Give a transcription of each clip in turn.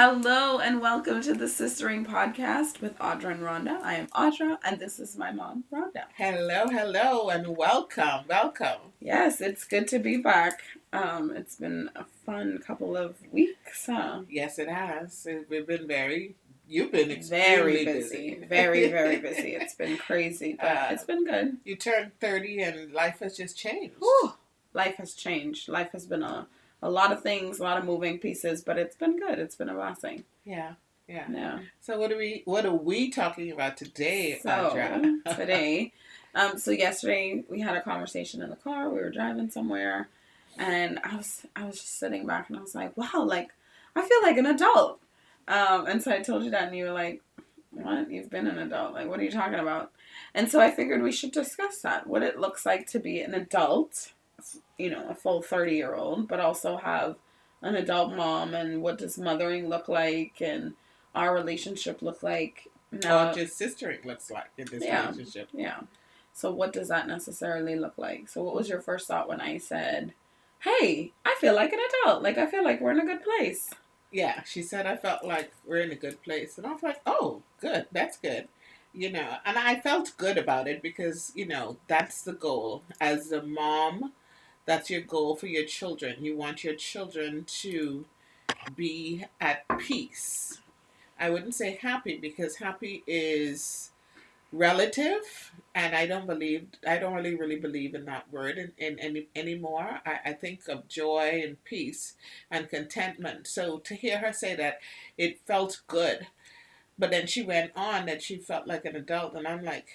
Hello and welcome to the Sistering Podcast with Audra and Rhonda. I am Audra and this is my mom, Rhonda. Hello, and welcome. Yes, it's good to be back. It's been a fun couple of weeks, huh? Yes, it has. You've been Very extremely busy. Very busy. It's been crazy, but it's been good. You turned 30 and life has just changed. Whew. Life has changed. Life has been a lot of things, a lot of moving pieces, but it's been good. It's been a blessing. Yeah. So what are we talking about today, Audra? So yesterday we had a conversation in the car. We were driving somewhere, and I was just sitting back, and I was like, wow, like I feel like an adult. And so I told you that, and you were like, what? You've been an adult? Like, what are you talking about? And so I figured we should discuss that. What it looks like to be an adult, a full 30-year-old, but also have an adult mom, and what does mothering look like, and our relationship look like now. Or just sistering looks like in this relationship. Yeah. So what does that necessarily look like? So what was your first thought when I said, hey, I feel like an adult. Like, I feel like we're in a good place. Yeah, she said, I felt like we're in a good place. And I was like, oh, good. That's good. And I felt good about it because, that's the goal. As a mom, that's your goal for your children. You want your children to be at peace. I wouldn't say happy because happy is relative, and I don't really believe in that word in any anymore. I think of joy and peace and contentment. So to hear her say that, it felt good. But then she went on that she felt like an adult, and I'm like,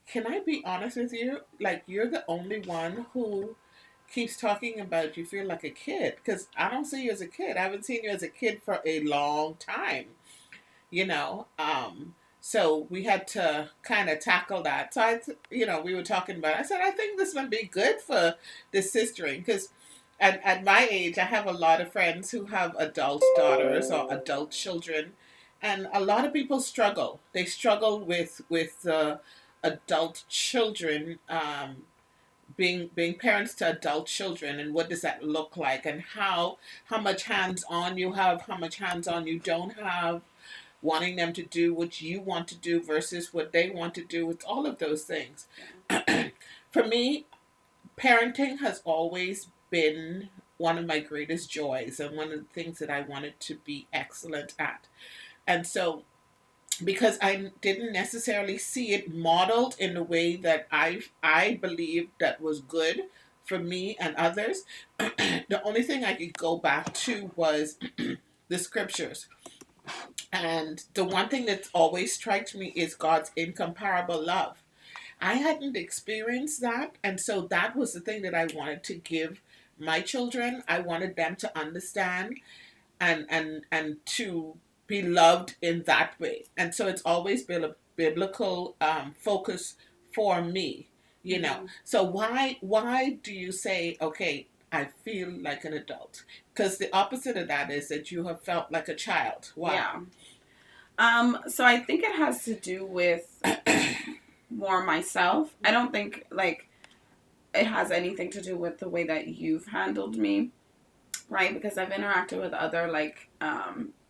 can I be honest with you? Like, you're the only one who keeps talking about you feel like a kid, because I don't see you as a kid. I haven't seen you as a kid for a long time. So we had to kind of tackle that. So we were talking about it. I said, I think this would be good for the sistering, because at my age, I have a lot of friends who have adult daughters or adult children, and a lot of people struggle. They struggle with adult children, being parents to adult children, and what does that look like, and how much hands on you have, how much hands on you don't have, wanting them to do what you want to do versus what they want to do. It's all of those things. For me, parenting has always been one of my greatest joys and one of the things that I wanted to be excellent at. And so, because I didn't necessarily see it modeled in a way that I believed that was good for me and others, the only thing I could go back to was the scriptures. And the one thing that always strikes me is God's incomparable love. I hadn't experienced that, and so that was the thing that I wanted to give my children. I wanted them to understand and to be loved in that way. And so it's always been a biblical focus for me, Mm-hmm. So why do you say, okay, I feel like an adult? Because the opposite of that is that you have felt like a child. Why? Yeah. So I think it has to do with more myself. I don't think like it has anything to do with the way that you've handled me, right? Because I've interacted with other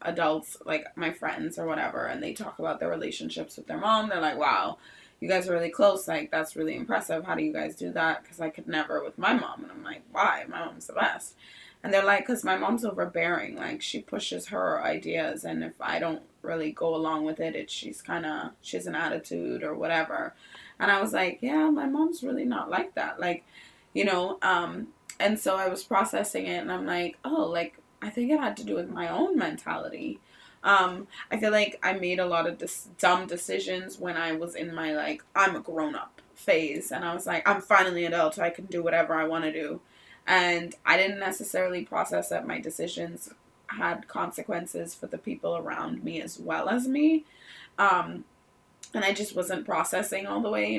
adults, like my friends or whatever, and they talk about their relationships with their mom. They're like, wow, you guys are really close. Like, that's really impressive. How do you guys do that? Because I could never with my mom. And I'm like, why? My mom's the best. And they're like, because my mom's overbearing. Like, she pushes her ideas, and if I don't really go along with it, she has an attitude or whatever. And I was like, yeah, my mom's really not like that. Like, and so I was processing it, and I'm like, oh, like, I think it had to do with my own mentality. I feel like I made a lot of dumb decisions when I was in my, like, I'm a grown-up phase. And I was like, I'm finally an adult. I can do whatever I want to do. And I didn't necessarily process that my decisions had consequences for the people around me as well as me. And I just wasn't processing all the way,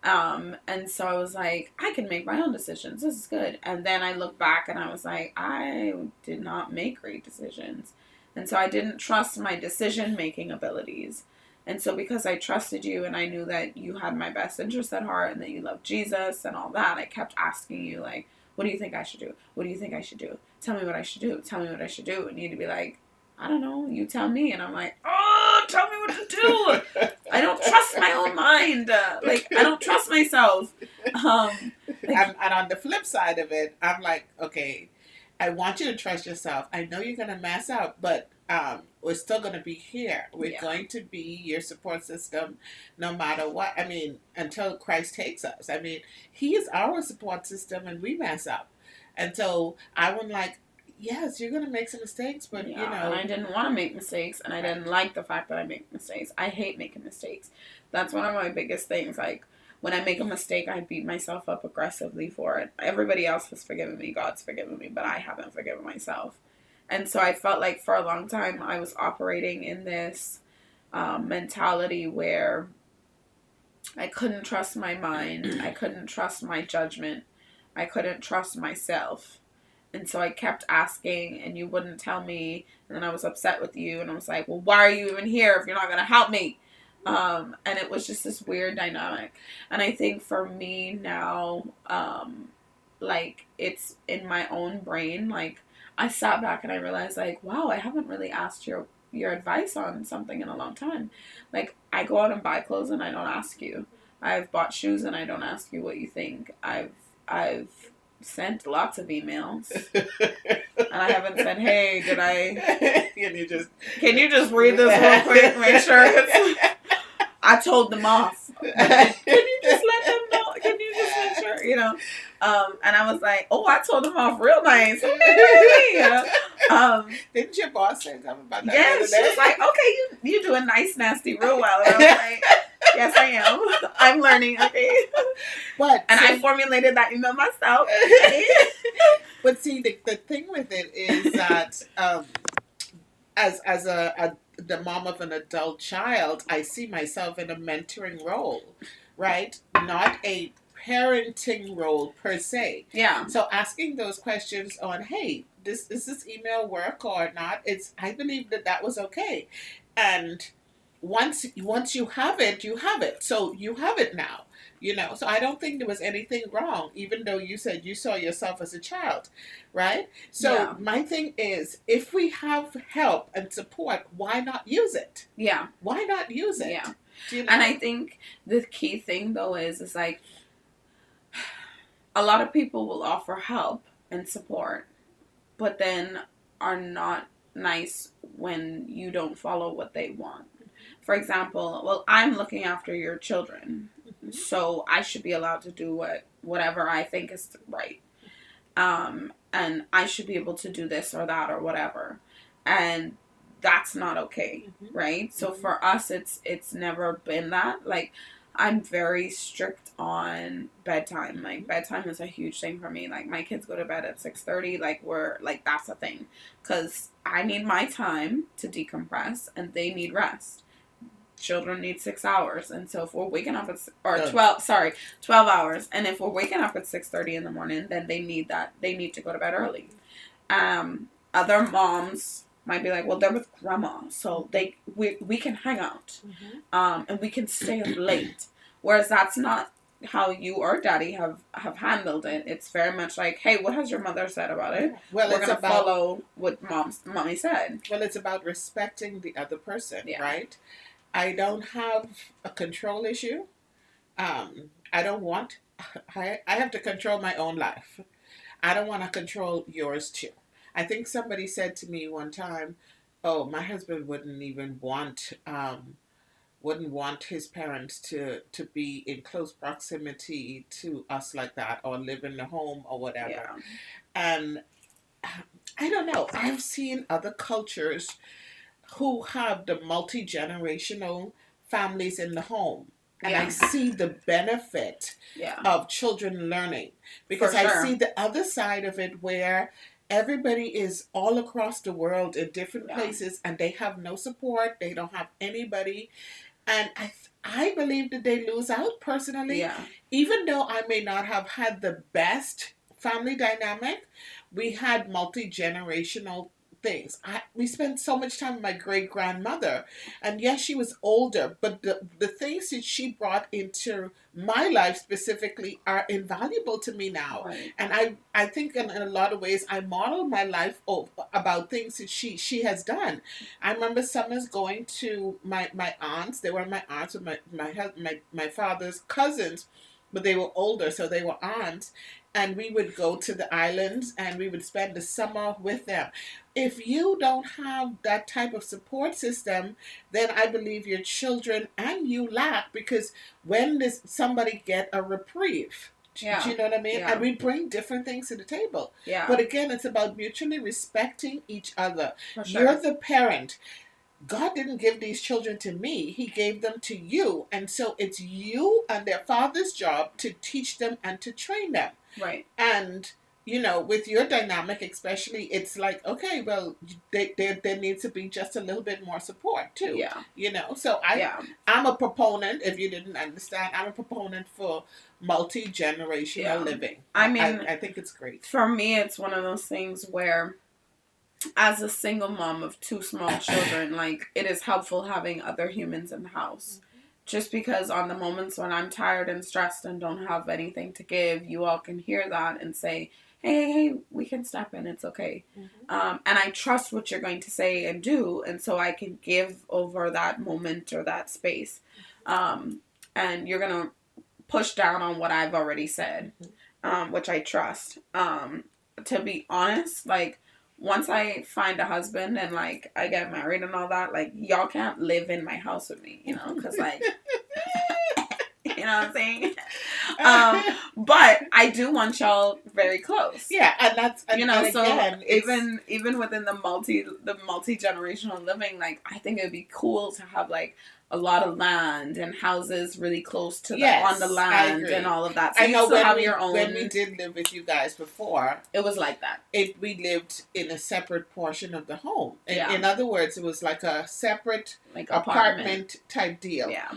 and so I was like, I can make my own decisions. This is good. And then I look back and I was like, I did not make great decisions. And so I didn't trust my decision-making abilities. And so because I trusted you and I knew that you had my best interest at heart and that you loved Jesus and all that, I kept asking you, like, what do you think I should do? What do you think I should do? Tell me what I should do. Tell me what I should do. And you'd be like, I don't know, you tell me. And I'm like, oh, tell me what to do. I don't trust my own mind. Like, I don't trust myself. And on the flip side of it, I'm like, okay, I want you to trust yourself. I know you're going to mess up, but we're still going to be here. We're Yeah. going to be your support system no matter what. I mean, until Christ takes us. I mean, He is our support system and we mess up. And so I would like, yes, you're going to make some mistakes, but Yeah, you know. and I didn't want to make mistakes, and I didn't like the fact that I make mistakes. I hate making mistakes. That's one of my biggest things. Like, when I make a mistake, I beat myself up aggressively for it. Everybody else has forgiven me, God's forgiven me, but I haven't forgiven myself. And so I felt like for a long time I was operating in this mentality where I couldn't trust my mind, I couldn't trust my judgment, I couldn't trust myself. And so I kept asking, and you wouldn't tell me. And then I was upset with you, and I was like, well, why are you even here if you're not going to help me? And it was just this weird dynamic. And I think for me now, like, it's in my own brain. Like, I sat back and I realized, like, wow, I haven't really asked your advice on something in a long time. Like, I go out and buy clothes and I don't ask you. I've bought shoes and I don't ask you what you think. I've sent lots of emails and I haven't said, hey, did I can you just read this real quick, make sure it's I told them off. Can you just let them know? Can you just make sure, you know? And I was like, oh, I told them off real nice. Didn't your boss say something about that? Yes, she was like, okay, you doing nice, nasty real well. And I was like, yes, I am. I'm learning, okay? And I formulated that email myself. But see, the thing with it is that as the mom of an adult child, I see myself in a mentoring role, right? Not a parenting role per se. Yeah. So asking those questions on, hey, does this email work or not? I believe that was okay. And once you have it, you have it. So you have it now. You know, so I don't think there was anything wrong, even though you said you saw yourself as a child, right? So my thing is, if we have help and support, why not use it? Yeah. Why not use it? Yeah. You know? And I think the key thing, though, is like, a lot of people will offer help and support, but then are not nice when you don't follow what they want. For example, well, I'm looking after your children, so I should be allowed to do whatever I think is right. And I should be able to do this or that or whatever. And that's not okay, right? So for us, it's never been that. Like, I'm very strict on bedtime. Like, bedtime is a huge thing for me. Like, my kids go to bed at 6:30. Like, that's a thing. Because I need my time to decompress, and they need rest. Children need 6 hours. And so if we're waking up at 12 hours. And if we're waking up at 6:30 in the morning, then they need to go to bed early. Other moms might be like, well, they're with grandma, so we can hang out, and we can stay up late. Whereas that's not how you or daddy have handled it. It's very much like, hey, what has your mother said about it? Well, we're gonna follow what mommy said. Well, it's about respecting the other person, right? I don't have a control issue. I have to control my own life. I don't want to control yours too. I think somebody said to me one time, oh, my husband wouldn't want his parents to be in close proximity to us like that, or live in the home or whatever. Yeah. And I don't know. I've seen other cultures who have the multi-generational families in the home. And I see the benefit of children learning. Because I see the other side of it where everybody is all across the world in different places and they have no support. They don't have anybody. And I believe that they lose out personally. Yeah. Even though I may not have had the best family dynamic, we had multi-generational things. We spent so much time with my great grandmother, and yes, she was older, but the things that she brought into my life specifically are invaluable to me now. Right. And I think in a lot of ways I model my life about things that she has done. I remember summers going to my aunts. They were my aunts, with my father's cousins, but they were older, so they were aunts. And we would go to the islands and we would spend the summer with them. If you don't have that type of support system, then I believe your children and you lack, because when does somebody get a reprieve? Yeah. Do you know what I mean? Yeah. And we bring different things to the table. Yeah. But again, it's about mutually respecting each other. For sure. You're the parent. God didn't give these children to me. He gave them to you. And so it's you and their father's job to teach them and to train them. Right. And, you know, with your dynamic especially, it's like, okay, well, there needs to be just a little bit more support too. Yeah. You know, so Yeah. I'm a proponent, if you didn't understand, I'm a proponent for multi-generational Yeah. living. I mean, I think it's great. For me, it's one of those things where, as a single mom of 2 small children, like, it is helpful having other humans in the house. Just because on the moments when I'm tired and stressed and don't have anything to give, you all can hear that and say, hey, we can step in, it's okay. And I trust what you're going to say and do, and so I can give over that moment or that space. And you're going to push down on what I've already said, which I trust. To be honest, like, once I find a husband and, like, I get married and all that, like, y'all can't live in my house with me, you know, because, like, you know what I'm saying? But I do want y'all very close. Yeah, and that's, you know, and so again, even within the multi-generational living, like, I think it would be cool to have, like, a lot of land and houses really close to on the land and all of that. So I know you still have when your own. we did live with you guys before, it was like that. We lived in a separate portion of the home. In other words, it was like a separate apartment type deal. Yeah.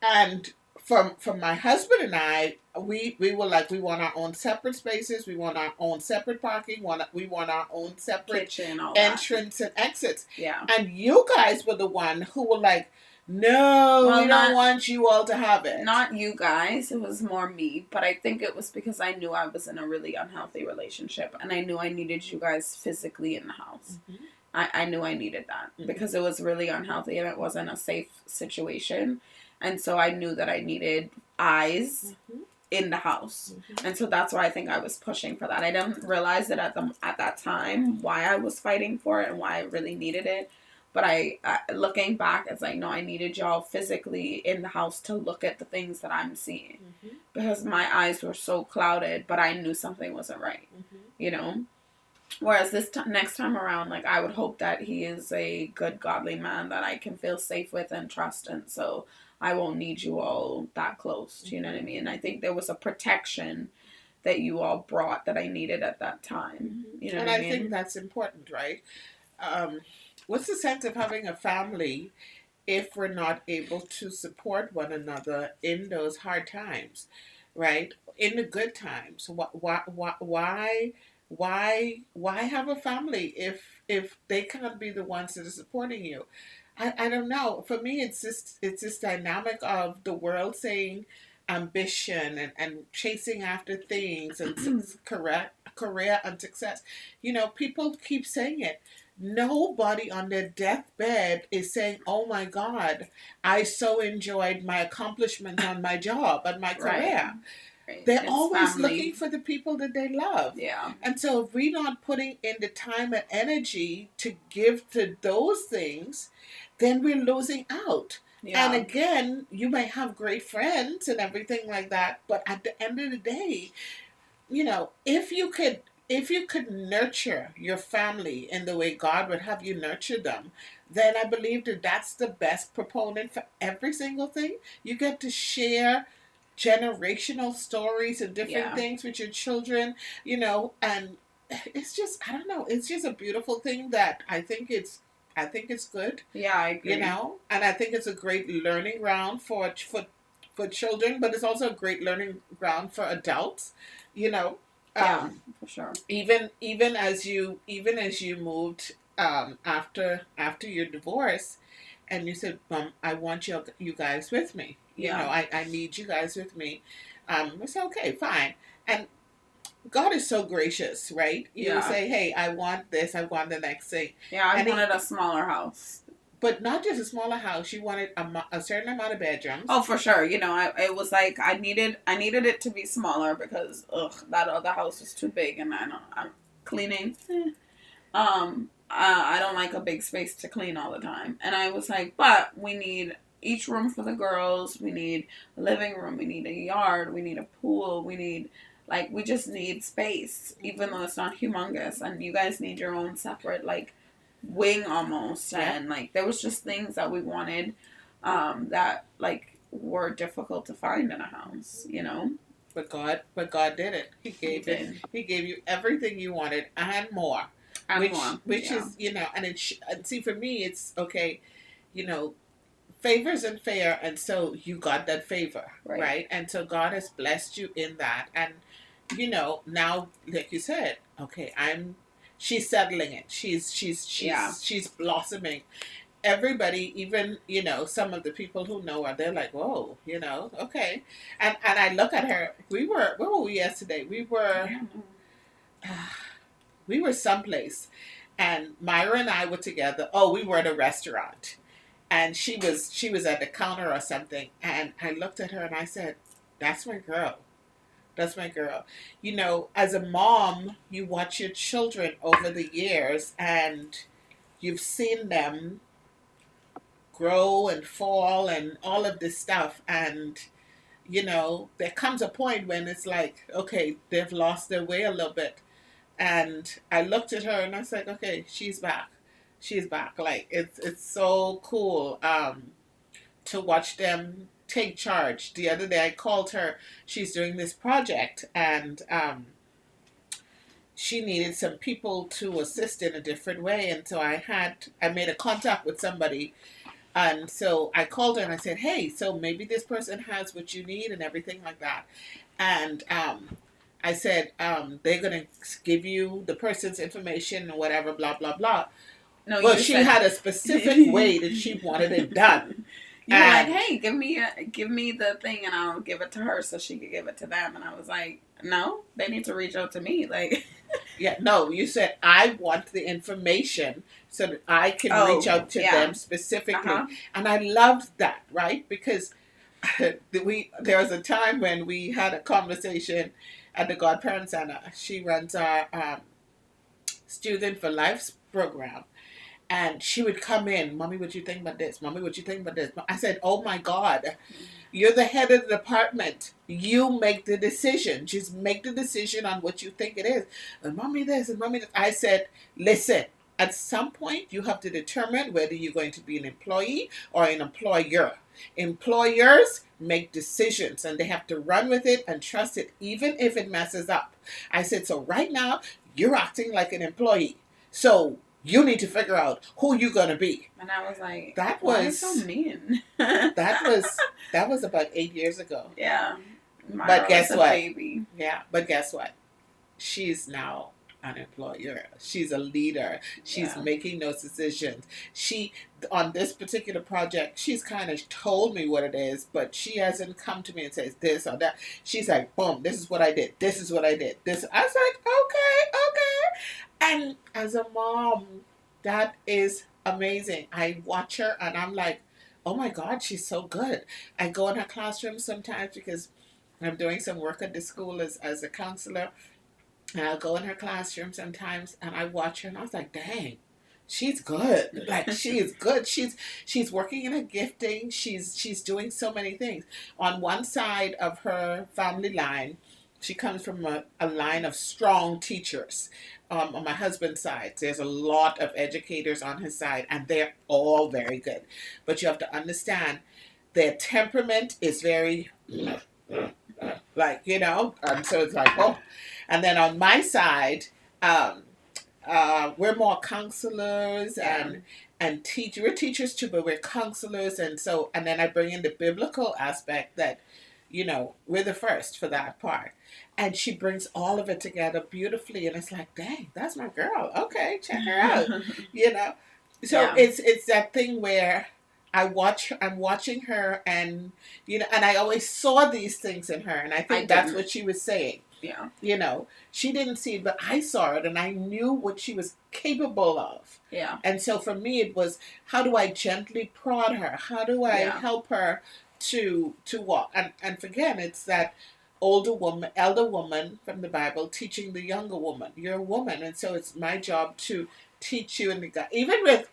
And from my husband and I, we were like, we want our own separate spaces, we want our own separate parking, we want our own separate kitchen, all entrance and exits. Yeah. And you guys were the one who were like, no, we don't want you all to have it. Not you guys. It was more me. But I think it was because I knew I was in a really unhealthy relationship. And I knew I needed you guys physically in the house. Mm-hmm. I knew I needed that. Mm-hmm. Because it was really unhealthy and it wasn't a safe situation. And so I knew that I needed eyes in the house. Mm-hmm. And so that's why I think I was pushing for that. I didn't realize it at that time, why I was fighting for it and why I really needed it. But I looking back, it's like, no, I needed y'all physically in the house to look at the things that I'm seeing. Mm-hmm. Because my eyes were so clouded, but I knew something wasn't right. Mm-hmm. You know? Whereas this next time around, like, I would hope that he is a good, godly man that I can feel safe with and trust. And so I won't need you all that close. You know what I mean? And I think there was a protection that you all brought that I needed at that time. You know and what I mean? I think that's important, right? What's the sense of having a family if we're not able to support one another in those hard times, right? In the good times, why have a family if they can't be the ones that are supporting you? I don't know. For me, it's this dynamic of the world saying ambition and chasing after things and career and success. You know, people keep saying it. Nobody on their deathbed is saying, oh my God, I so enjoyed my accomplishment on my job and my career. Right. They're always looking for the people that they love. Yeah. And so if we're not putting in the time and energy to give to those things, then we're losing out. Yeah. And again, you may have great friends and everything like that, but at the end of the day, you know, if you could nurture your family in the way God would have you nurture them, then I believe that that's the best proponent for every single thing. You get to share generational stories and different things with your children, you know, and it's just, I don't know, it's just a beautiful thing that I think it's good. Yeah, I agree. You know, and I think it's a great learning ground for children, but it's also a great learning ground for adults, you know. Yeah, for sure. Even as you moved after your divorce, and you said, I want you guys with me. Yeah. I need you guys with me. I said, okay, fine. And God is so gracious, right? You Yeah. say, hey, I want this, I want the next thing. Yeah, I And wanted a smaller house. But not just a smaller house. You wanted a certain amount of bedrooms. Oh, for sure. It was like I needed it to be smaller because that other house was too big, and I'm cleaning. I don't like a big space to clean all the time, and I was like, but we need each room for the girls. We need a living room. We need a yard. We need a pool. We just need space, even though it's not humongous, and you guys need your own separate wing almost, and there was just things that we wanted that were difficult to find in a house, But God did it. He gave you everything you wanted and more. Which is, and see, for me it's okay, favor isn't fair, and so you got that favor, right? And so God has blessed you in that, and now, like you said, okay, she's settling it. She's blossoming. Everybody, even some of the people who know her, they're like, whoa, okay. And I look at her. Where were we yesterday? We were someplace, and Myra and I were together. Oh, we were at a restaurant, and she was at the counter or something, and I looked at her and I said, "That's my girl. That's my girl." As a mom, you watch your children over the years, and you've seen them grow and fall and all of this stuff, and there comes a point when it's like, okay, they've lost their way a little bit. And I looked at her and I was like, okay, she's back. She's back. Like, it's so cool to watch them take charge. The other day I called her. She's doing this project, and she needed some people to assist in a different way. And so I made a contact with somebody. And so I called her and I said, hey, so maybe this person has what you need and everything like that. And I said, they're going to give you the person's information and whatever, blah, blah, blah. No, well, she had a specific way that she wanted it done. You're like, hey, give me the thing and I'll give it to her so she could give it to them. And I was like, no, they need to reach out to me. Yeah, no, you said, I want the information so that I can reach out to them specifically. Uh-huh. And I loved that, right? Because there was a time when we had a conversation at the Godparent Center. She runs our Student for Life program. And she would come in, Mommy, what you think about this? Mommy, what you think about this? I said, oh my God, you're the head of the department. You make the decision. Just make the decision on what you think it is. And Mommy this and Mommy that. I said, listen, at some point you have to determine whether you're going to be an employee or an employer. Employers make decisions and they have to run with it and trust it, even if it messes up. I said, so right now you're acting like an employee. So you need to figure out who you're gonna be. And I was like, why is so mean? that was about 8 years ago. Yeah. But guess what? Baby. Yeah, but guess what? She's now an employer. She's a leader. She's making those decisions. She, on this particular project, she's kind of told me what it is, but she hasn't come to me and says this or that. She's like, boom, this is what I did. This is what I did. This. I was like, okay. And as a mom, that is amazing. I watch her and I'm like, oh my God, she's so good. I go in her classroom sometimes because I'm doing some work at the school as a counselor. And I'll go in her classroom sometimes and I watch her and I was like, dang, she's good. Like, she is good. She's working in her gifting. She's doing so many things. On one side of her family line, she comes from a line of strong teachers. On my husband's side, there's a lot of educators on his side, and they're all very good. But you have to understand, their temperament is very, and so it's like, oh. And then on my side, we're more counselors and we're teachers too, but we're counselors, and then I bring in the biblical aspect that, we're the first for that part. And she brings all of it together beautifully. And it's like, dang, that's my girl. Okay, check her out. You know? So Yeah. it's that thing where I'm watching her, and and I always saw these things in her, and I think that's didn't. what she was saying. Yeah. She didn't see it, but I saw it, and I knew what she was capable of. Yeah. And so for me, it was, how do I gently prod her? How do I help her to walk? And again, it's that elder woman from the Bible teaching the younger woman. You're a woman, and so it's my job to teach you, and even with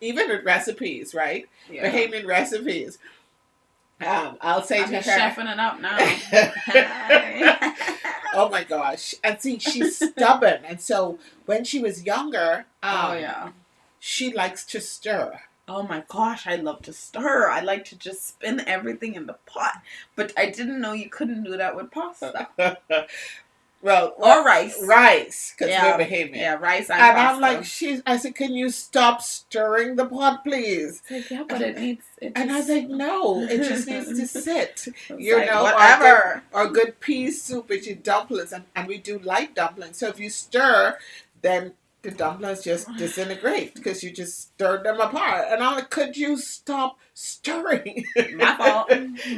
recipes, right? Yeah. Bahamian recipes. I'll say I'm to her, chefing it up now. oh my gosh. And see, she's stubborn. And so when she was younger, oh yeah, she likes to stir. Oh my gosh, I love to stir. I like to just spin everything in the pot. But I didn't know you couldn't do that with pasta. Well, or rice. Rice, because we're Bahamian. Yeah, rice and pasta. I'm like, I said, can you stop stirring the pot, please? It's like, yeah, but it and I was like, no, it just needs to sit. Whatever. Or good pea soup with your dumplings. And we do light dumplings. So if you stir, then the dumplings just disintegrate because you just stirred them apart. And I'm like, could you stop stirring? My fault.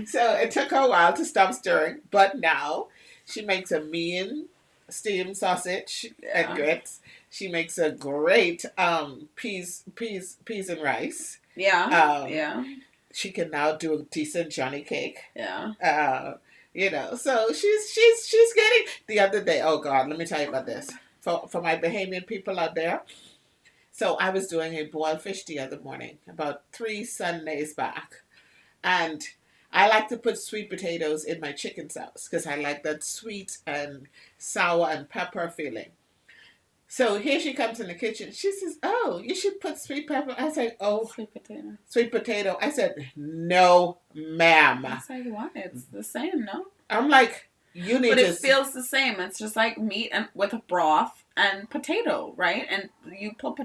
So it took her a while to stop stirring. But now she makes a mean steamed sausage and grits. She makes a great peas and rice. Yeah. She can now do a decent Johnny cake. Yeah. So she's getting. The other day, oh God, let me tell you about this. For my Bahamian people out there. So I was doing a boiled fish the other morning, about 3 Sundays back. And I like to put sweet potatoes in my chicken sauce because I like that sweet and sour and pepper feeling. So here she comes in the kitchen. She says, oh, you should put sweet pepper. I said, oh. Sweet potato. I said, no, ma'am. I said, what? It's the same, no? I'm like, you need to. But it feels the same. It's just like meat and with a broth and potato, right? And you put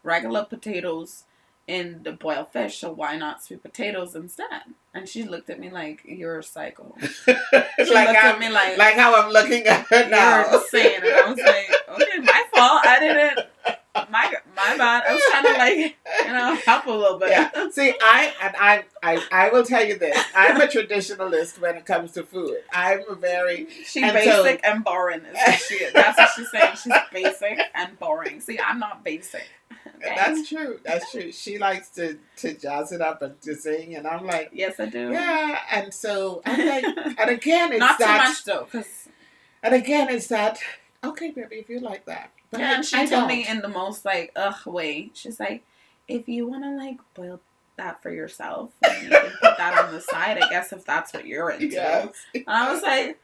regular potatoes in the boiled fish, so why not sweet potatoes instead? And she looked at me like, you're a psycho. She looked at me like how I'm looking at her now. You're insane. And I was like, okay, my fault. I didn't. My bad. I was trying to help a little bit. Yeah. See, I will tell you this. I'm a traditionalist when it comes to food. I'm a very basic and boring is what she is. That's what she's saying. She's basic and boring. See, I'm not basic. Okay? That's true. She likes to jazz it up and to sing, and I'm like, yes, I do. Yeah, and so I'm like, and again, it's not that, too much though, because. And again, it's that. Okay, baby, if you like that. But yeah, and she told me in the most way. She's like, if you want to boil that for yourself, and you can put that on the side, I guess, if that's what you're into. Yes. And I was like,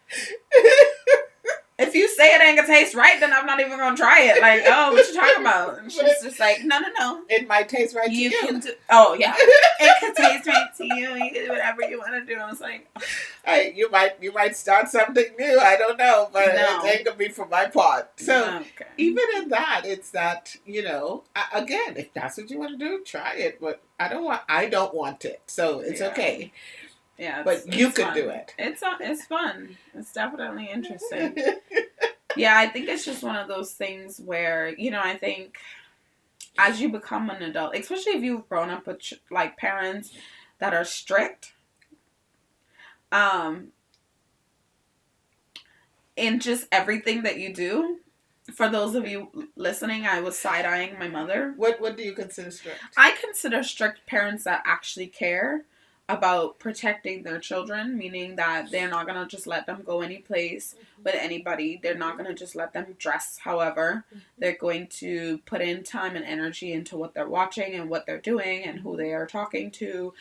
if you say it ain't gonna taste right, then I'm not even gonna try it. Like, oh, what you talking about? And she's just like, no. It might taste right to you. Can do. Oh yeah, it can taste right to you. You can do whatever you want to do. I was like, hey, you might start something new. I don't know, but it ain't gonna be for my part. So even in that, it's that again, if that's what you want to do, try it. But I don't want it. So it's okay. Yeah, but you could do it. It's fun. It's definitely interesting. Yeah, I think it's just one of those things where, I think as you become an adult, especially if you've grown up with parents that are strict, in just everything that you do. For those of you listening, I was side-eyeing my mother. What do you consider strict? I consider strict parents that actually care about protecting their children, meaning that they're not going to just let them go any place with anybody. They're not going to just let them dress however. They're going to put in time and energy into what they're watching and what they're doing and who they are talking to,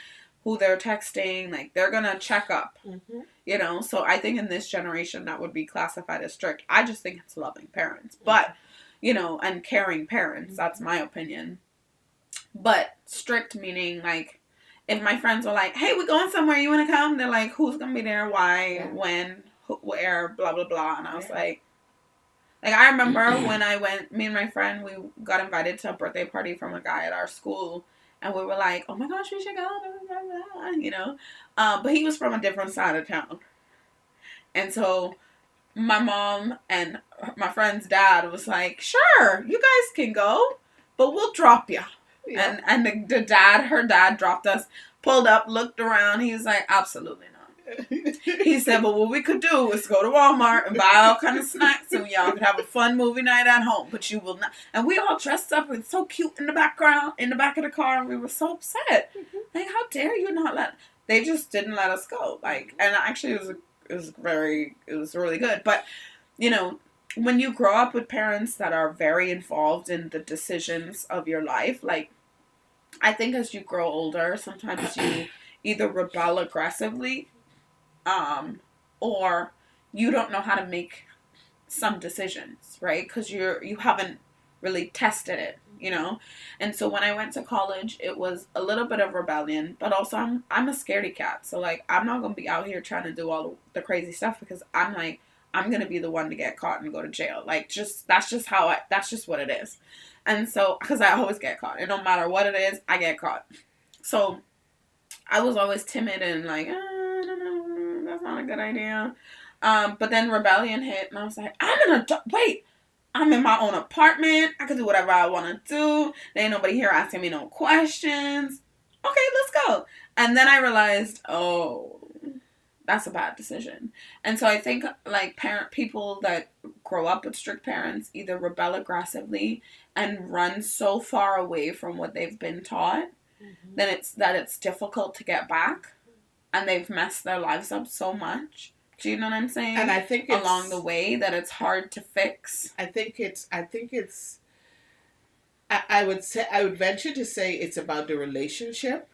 who they're texting. They're going to check up, So I think in this generation that would be classified as strict. I just think it's loving parents, but, and caring parents. That's my opinion. But strict meaning if my friends are like, hey, we're going somewhere, you want to come? They're like, who's going to be there? Why? When? Where? Blah, blah, blah. And I was like, I remember when I went, me and my friend, we got invited to a birthday party from a guy at our school. And we were like, oh my gosh, we should go. Blah, blah, blah, but he was from a different side of town. And so my mom and my friend's dad was like, sure, you guys can go, but we'll drop you. Yeah. And the dad, her dad dropped us, pulled up, looked around. He was like, absolutely not. He said, but what we could do is go to Walmart and buy all kind of snacks and y'all could have a fun movie night at home, but you will not. And we all dressed up and so cute in the background, in the back of the car, and we were so upset. Like, how dare you not let, they just didn't let us go. Like, and actually it was really good. But, you know, when you grow up with parents that are very involved in the decisions of your life, like, I think as you grow older, sometimes you either rebel aggressively, or you don't know how to make some decisions, right? Because you haven't really tested it, you know. And so when I went to college, it was a little bit of rebellion, but also I'm a scaredy cat, so like I'm not gonna be out here trying to do all the crazy stuff because I'm like I'm gonna be the one to get caught and go to jail. Like that's just what it is. And so because I always get caught, and no matter what it is, I get caught. So I was always timid and like, I don't know, that's not a good idea. But then rebellion hit, and I was like, I'm in my own apartment. I can do whatever I want to do. There ain't nobody here asking me no questions. Okay, let's go. And then I realized, oh, that's a bad decision. And so I think like people that grow up with strict parents either rebel aggressively and run so far away from what they've been taught then it's difficult to get back, and they've messed their lives up so much. Do you know what I'm saying? And I think along the way that it's hard to fix. I would venture to say it's about the relationship.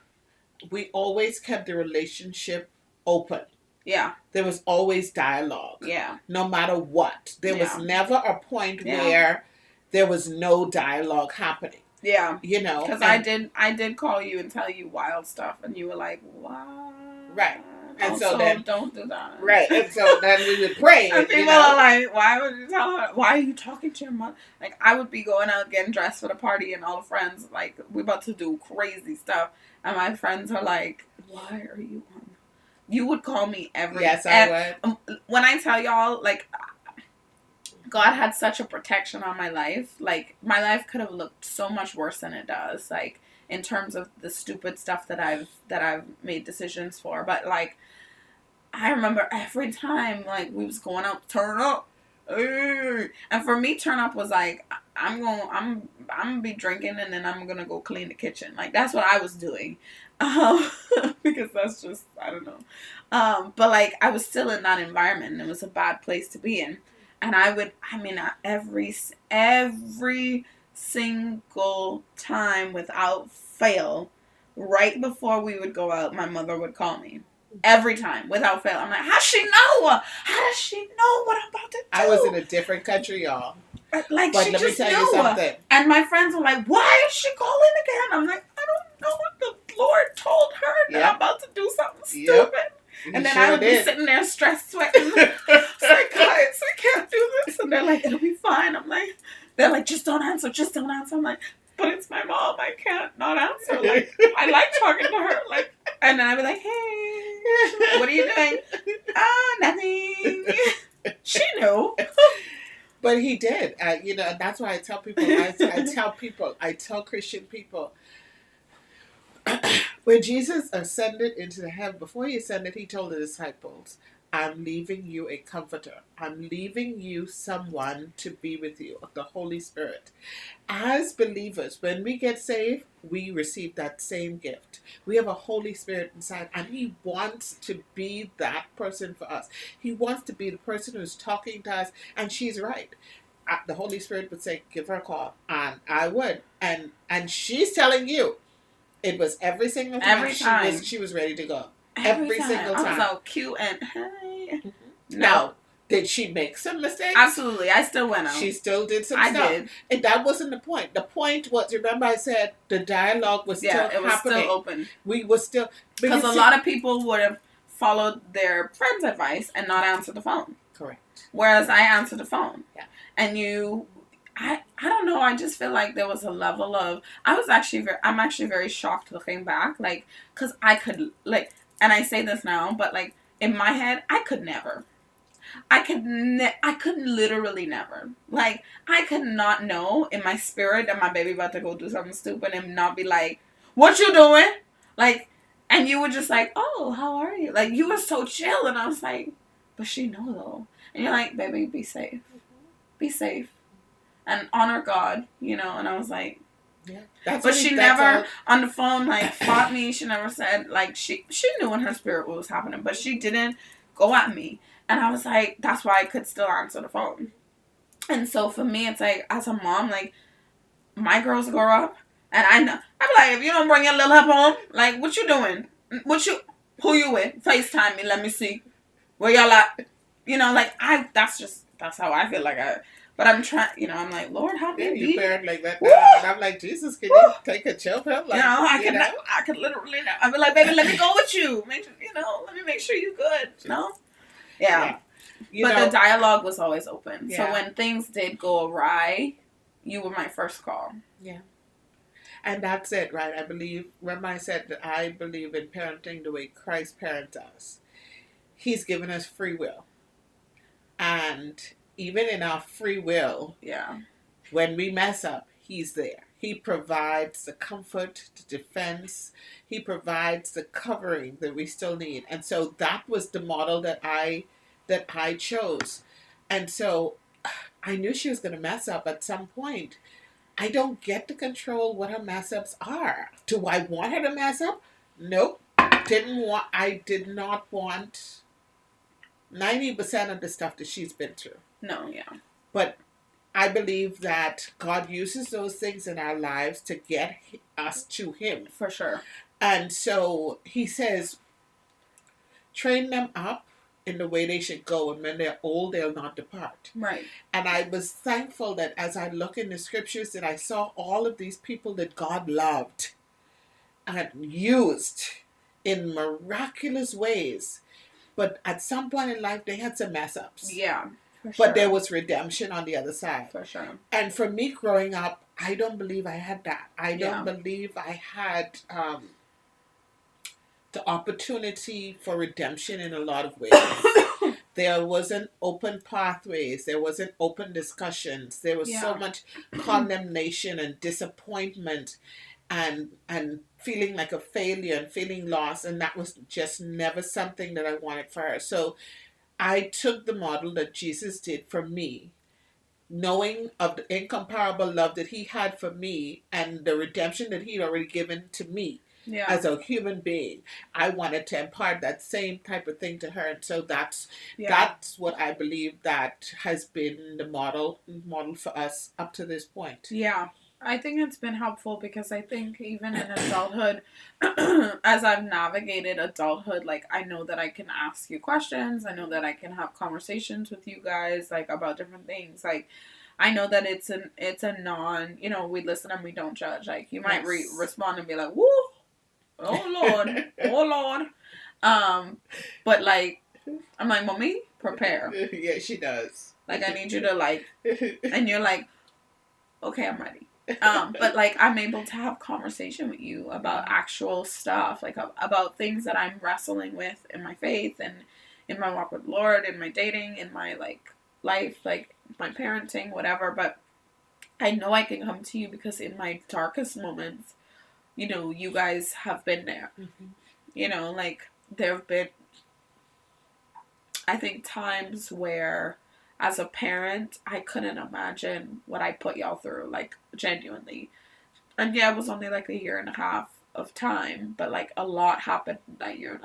We always kept the relationship open. Yeah. There was always dialogue. Yeah. No matter what. There was never a point where there was no dialogue happening. Yeah. You know. Because I did call you and tell you wild stuff, and you were like, wow. Right. And also, so then, don't do that. Right. And so then we would pray. And people are like, why would you tell her? Why are you talking to your mother? Like, I would be going out getting dressed for the party, and all the friends, like, we about to do crazy stuff. And my friends are like, why are you on? You would call me every... Yes, I would. When I tell y'all, like, God had such a protection on my life. Like, my life could have looked so much worse than it does. Like, in terms of the stupid stuff that I've made decisions for. But, like, I remember every time, like, we was going out, turn up. And for me, turn up was like, I'm gonna be drinking and then I'm gonna go clean the kitchen. Like, that's what I was doing. Because that's just, I don't know. But, like, I was still in that environment, and it was a bad place to be in. And every single time without fail, right before we would go out, my mother would call me. Every time, without fail. I'm like, how does she know? How does she know what I'm about to do? I was in a different country, y'all. Like, but she let just me tell knew. you something. And my friends were like, why is she calling again? I'm like, I don't know what the Lord told her that I'm about to do something stupid. And then I would be sitting there stressed, sweating. It's like, guys, we can't do this. And they're like, it'll be fine. I'm like, they're like, just don't answer. I'm like, but it's my mom. I can't not answer. Like, I like talking to her. Like, and then I'd be like, hey, what are you doing? Nothing. She knew. But he did. You know, that's why I tell people, I tell Christian people, when Jesus ascended into the heaven, before he ascended, he told the disciples, I'm leaving you a comforter. I'm leaving you someone to be with you, the Holy Spirit. As believers, when we get saved, we receive that same gift. We have a Holy Spirit inside, and he wants to be that person for us. He wants to be the person who's talking to us, and she's right. The Holy Spirit would say, give her a call, and I would. And she's telling you, it was every single time, she was ready to go. Every single time. I was so cute and hey. Mm-hmm. Now, did she make some mistakes? Absolutely. I still went out. She still did some stuff. I did. And that wasn't the point. The point was, remember I said the dialogue was still happening. Yeah, it was still open. We were still... Because a lot of people would have followed their friend's advice and not answered the phone. Correct. Whereas I answered the phone. Yeah. And I don't know. I just feel like there was a level of... I'm actually very shocked looking back. Like, because I could... Like... And I say this now, but, like, in my head, I could never. I could literally never. Like, I could not know in my spirit that my baby about to go do something stupid and not be like, what you doing? Like, and you were just like, oh, how are you? Like, you were so chill. And I was like, but she know though. And you're like, baby, be safe. Be safe. And honor God, you know. And I was like, Yeah. but she never on the phone like fought me. She never said like she knew in her spirit what was happening, but she didn't go at me. And I was like, that's why I could still answer the phone. And so for me, it's like as a mom, like my girls grow up, and I know I'm like, if you don't bring your little help home, like what you doing? Who you with? FaceTime me, let me see where y'all at. You know, like that's how I feel like But I'm trying, you know, I'm like, Lord, help me. You parent like that now. And I'm like, Jesus, can you take a chill pill? Like, you know, I could literally, I'd be like, baby, let me go with you. Let me make sure you're good. You know? Yeah. But the dialogue was always open. Yeah. So when things did go awry, you were my first call. Yeah. And that's it, right? I believe, remember I said that I believe in parenting the way Christ parents us. He's given us free will. And even in our free will, yeah, when we mess up, He's there. He provides the comfort, the defense. He provides the covering that we still need. And so that was the model that I chose. And so I knew she was going to mess up at some point. I don't get to control what her mess ups are. Do I want her to mess up? Nope. I did not want 90% of the stuff that she's been through. No, yeah. But I believe that God uses those things in our lives to get us to Him. For sure. And so He says, train them up in the way they should go, and when they're old, they'll not depart. Right. And I was thankful that as I look in the scriptures that I saw all of these people that God loved and used in miraculous ways. But at some point in life, they had some mess ups. Yeah. For sure. But there was redemption on the other side. For sure. And for me growing up, I don't believe I had that. I don't believe I had the opportunity for redemption in a lot of ways. There wasn't open pathways. There wasn't open discussions. There was so much condemnation and disappointment and feeling like a failure and feeling lost. And that was just never something that I wanted for her. So I took the model that Jesus did for me, knowing of the incomparable love that He had for me and the redemption that He'd already given to me. Yeah. As a human being, I wanted to impart that same type of thing to her, and so that's what I believe that has been the model for us up to this point. Yeah, I think it's been helpful because I think even in adulthood, as I've navigated adulthood, like I know that I can ask you questions. I know that I can have conversations with you guys, like about different things. Like I know that it's a non, we listen and we don't judge. Like you might respond and be like, "Woo. Oh Lord, oh Lord," but like, I'm like, "Mommy, prepare." Yeah, she does. Like, I need you to like, and you're like, "Okay, I'm ready." But like, I'm able to have conversation with you about actual stuff, like about things that I'm wrestling with in my faith and in my walk with the Lord, in my dating, in my like life, like my parenting, whatever. But I know I can come to you because in my darkest moments, you guys have been there. Mm-hmm. Like, there have been, I think, times where, as a parent, I couldn't imagine what I put y'all through, like, genuinely. And yeah, it was only, like, 1.5 years of time, but, like, a lot happened in that 1.5 years.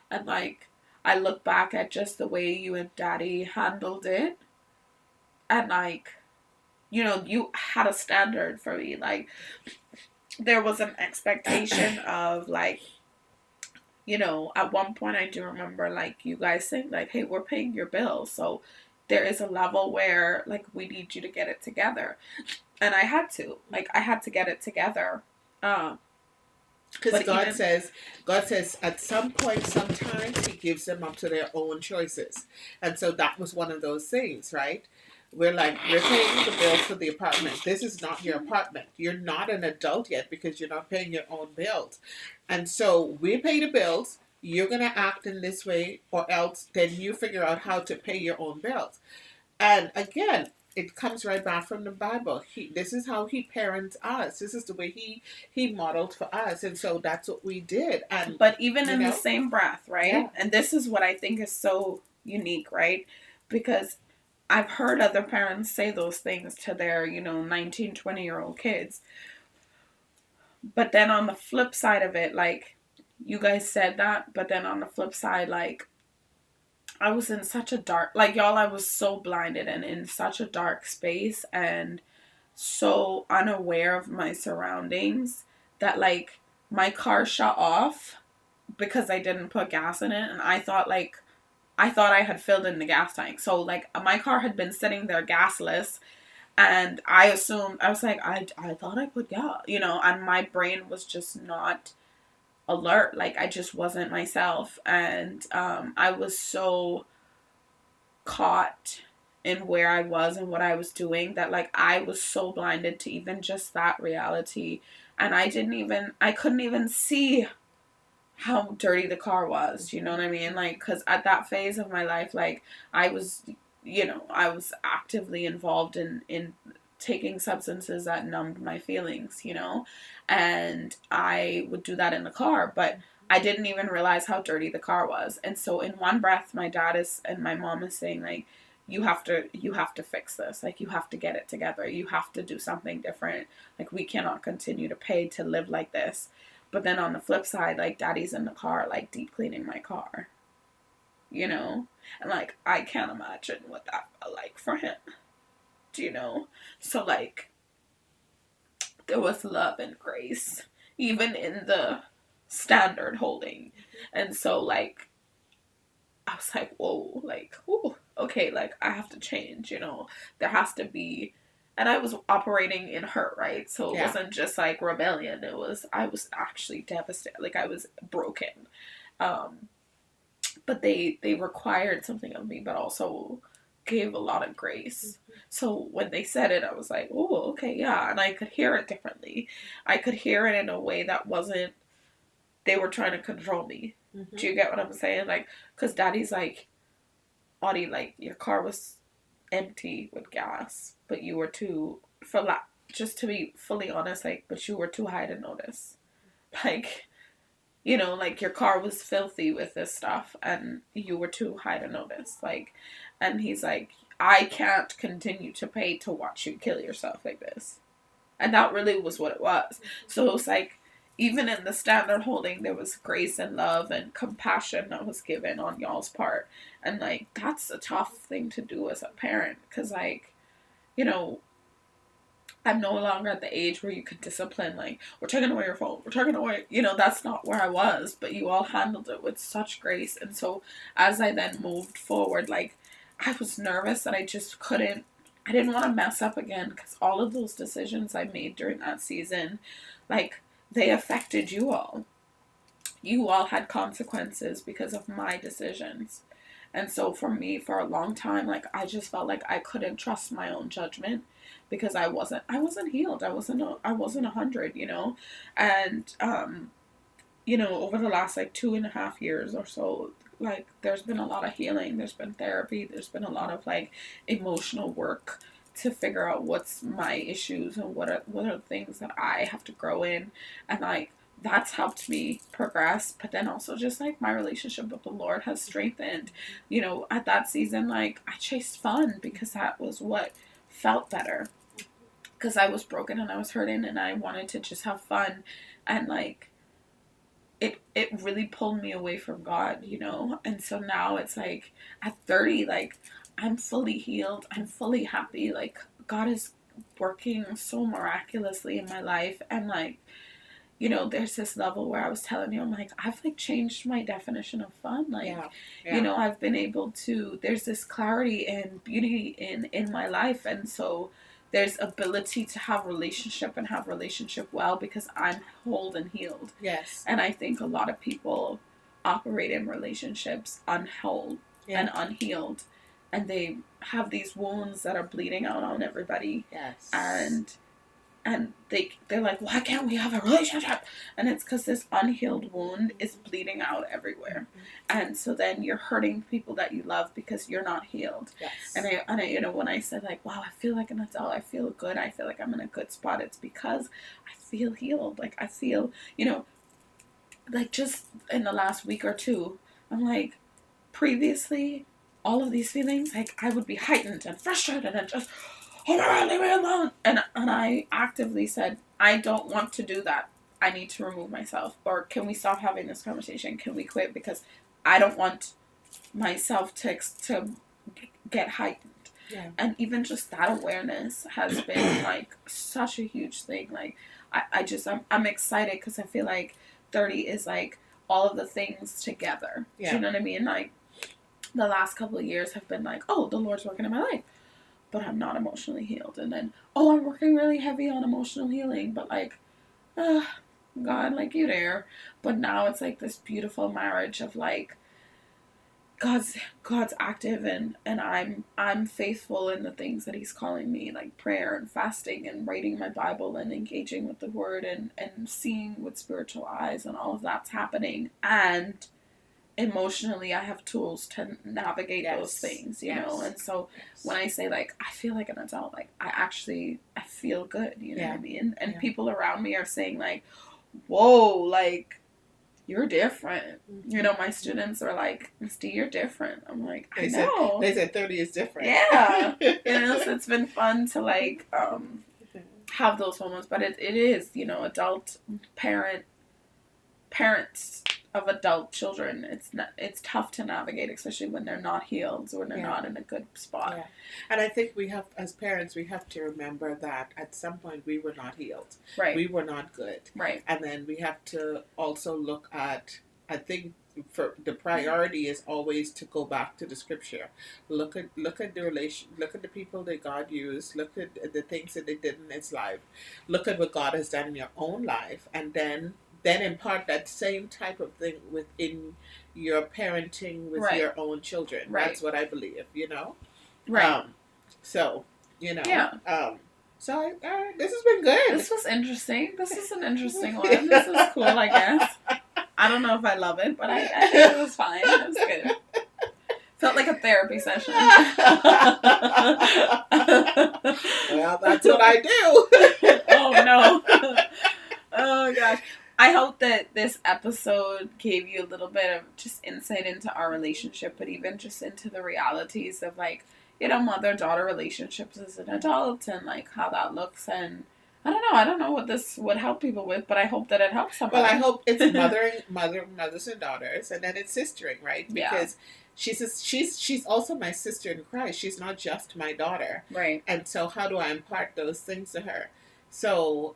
And, like, I look back at just the way you and Daddy handled it, and, like, you had a standard for me, like, there was an expectation of, like, at one point I do remember, like, you guys saying, like, hey, we're paying your bills, so there is a level where, like, we need you to get it together. And I had to get it together. Because God says at some point, sometimes He gives them up to their own choices. And so that was one of those things, right? We're paying the bills for the apartment. This is not your apartment. You're not an adult yet because you're not paying your own bills. And so we pay the bills. you're going to act in this way, or else then you figure out how to pay your own bills. And again, it comes right back from the Bible. This is how he parents us. This is the way he modeled for us, and so that's what we did. And But even you in the know, same breath, right? yeah, And this is what I think is so unique, right? Because I've heard other parents say those things to their, 19, 20-year-old kids. But then on the flip side of it, like, you guys said that, but then on the flip side, like, I was in such a dark, like, y'all, I was so blinded and in such a dark space and so unaware of my surroundings that, like, my car shut off because I didn't put gas in it. And I thought I had filled in the gas tank. So, like, my car had been sitting there gasless. And I assumed, I was like, I thought I put gas, and my brain was just not alert. Like, I just wasn't myself. And I was so caught in where I was and what I was doing that, like, I was so blinded to even just that reality. And I couldn't even see how dirty the car was, you know what I mean? Like, because at that phase of my life, like, I was, I was actively involved in taking substances that numbed my feelings, and I would do that in the car, but I didn't even realize how dirty the car was. And so in one breath, my dad is and my mom is saying, like, you have to fix this. Like, you have to get it together. You have to do something different. Like, we cannot continue to pay to live like this. But then on the flip side, like, daddy's in the car, like, deep cleaning my car, And, like, I can't imagine what that felt like for him, So, like, there was love and grace, even in the standard holding. And so, like, I was like, whoa, like, whoa, okay, like, I have to change, There has to be, and I was operating in hurt, right? So it yeah, wasn't just like rebellion. I was actually devastated. Like, I was broken. Um, but they required something of me, but also gave a lot of grace. So when they said it, I was like, oh, okay, yeah. And I could hear it differently. I could hear it in a way that wasn't, they were trying to control me. mm-hmm. Do you get what I'm saying? Like, because daddy's like, Audie, like, your car was empty with gas, but you were too, just to be fully honest, like, but you were too high to notice. Like, like, your car was filthy with this stuff and you were too high to notice. Like, and he's like, I can't continue to pay to watch you kill yourself like this. And that really was what it was. So it was like, even in the standard holding, there was grace and love and compassion that was given on y'all's part. And, like, that's a tough thing to do as a parent. Because, like, you know, I'm no longer at the age where you could discipline, like, we're taking away your phone, we're taking away, that's not where I was. But you all handled it with such grace. And so as I then moved forward, like, I was nervous and I just couldn't, I didn't want to mess up again because all of those decisions I made during that season, like, they affected you all. You all had consequences because of my decisions. And so for me, for a long time, like, I just felt like I couldn't trust my own judgment because I wasn't healed. I wasn't 100, And over the last, like, 2.5 years or so, like, there's been a lot of healing, there's been therapy, there's been a lot of, like, emotional work to figure out what's my issues and what are things that I have to grow in. And, like, that's helped me progress. But then also just, like, my relationship with the Lord has strengthened. At that season, like, I chased fun because that was what felt better, because I was broken and I was hurting and I wanted to just have fun. And, like, it really pulled me away from God, And so now it's like at 30, like, I'm fully healed. I'm fully happy. Like, God is working so miraculously in my life. And, like, there's this level where I was telling you, I'm like, I've, like, changed my definition of fun. Like, yeah. I've been able to, there's this clarity and beauty in my life. And so there's ability to have relationship well because I'm whole and healed. Yes. And I think a lot of people operate in relationships unwhole and unhealed. And they have these wounds that are bleeding out on everybody. Yes. And and they're like, why can't we have a relationship? And it's because this unhealed wound is bleeding out everywhere, and so then you're hurting people that you love because you're not healed. Yes. And I you know, when I said like, wow, I feel like an adult, I feel good, I feel like I'm in a good spot, it's because I feel healed. Like I feel, you know, like just in the last week or two, I'm like, previously, all of these feelings, like I would be heightened and frustrated and just, oh my God, leave me alone. And I actively said, I don't want to do that. I need to remove myself. Or can we stop having this conversation? Can we quit? Because I don't want myself to get heightened. Yeah. And even just that awareness has been like such a huge thing. Like I'm excited because I feel like 30 is like all of the things together. Yeah. Do you know what I mean? Like the last couple of years have been like, oh, the Lord's working in my life, but I'm not emotionally healed. And then, oh, I'm working really heavy on emotional healing, but like, God, like you there. But now it's like this beautiful marriage of like, God's active and I'm faithful in the things that he's calling me, like prayer and fasting and reading my Bible and engaging with the word and seeing with spiritual eyes, and all of that's happening. And emotionally I have tools to navigate those things, you know. And so when I say like I feel like an adult, like I feel good, you know what I mean? And people around me are saying like, whoa, like you're different. You know, my students are like, Misty, you're different. I'm like, I know. They said 30 is different. Yeah. You know, so it's been fun to like have those moments. But it is, you know, adult parents of adult children. It's tough to navigate, especially when they're not healed or they're not in a good spot. Yeah. And I think we have, as parents, we have to remember that at some point we were not healed. Right. We were not good. Right. And then we have to also look at, I think for the priority is always to go back to the scripture. Look at the relation, look at the people that God used, look at the things that they did in his life, look at what God has done in your own life, and then impart that same type of thing within your parenting with your own children. Right. That's what I believe, you know? Right. So, you know. Yeah. So, this has been good. This was interesting. This is an interesting one. This is cool, I guess. I don't know if I love it, but I think it was fine. It was good. Felt like a therapy session. Well, that's what I do. Oh, no. Oh, gosh. I hope that this episode gave you a little bit of just insight into our relationship, but even just into the realities of like, you know, mother-daughter relationships as an adult and like how that looks. And I don't know what this would help people with, but I hope that it helps somebody. Well, I hope it's mothers and daughters, and then it's sistering, right? Because she's also my sister in Christ. She's not just my daughter. Right. And so how do I impart those things to her? So,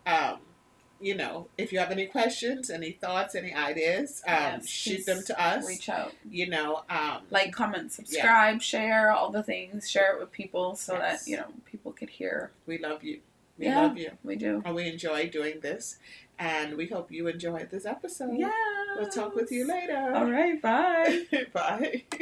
you know, if you have any questions, any thoughts, any ideas, shoot them to us. Reach out. You know, like, comment, subscribe, share, all the things. Share it with people so that, you know, people could hear. We love you. We love you. We do. And we enjoy doing this. And we hope you enjoyed this episode. Yeah. We'll talk with you later. All right. Bye. Bye.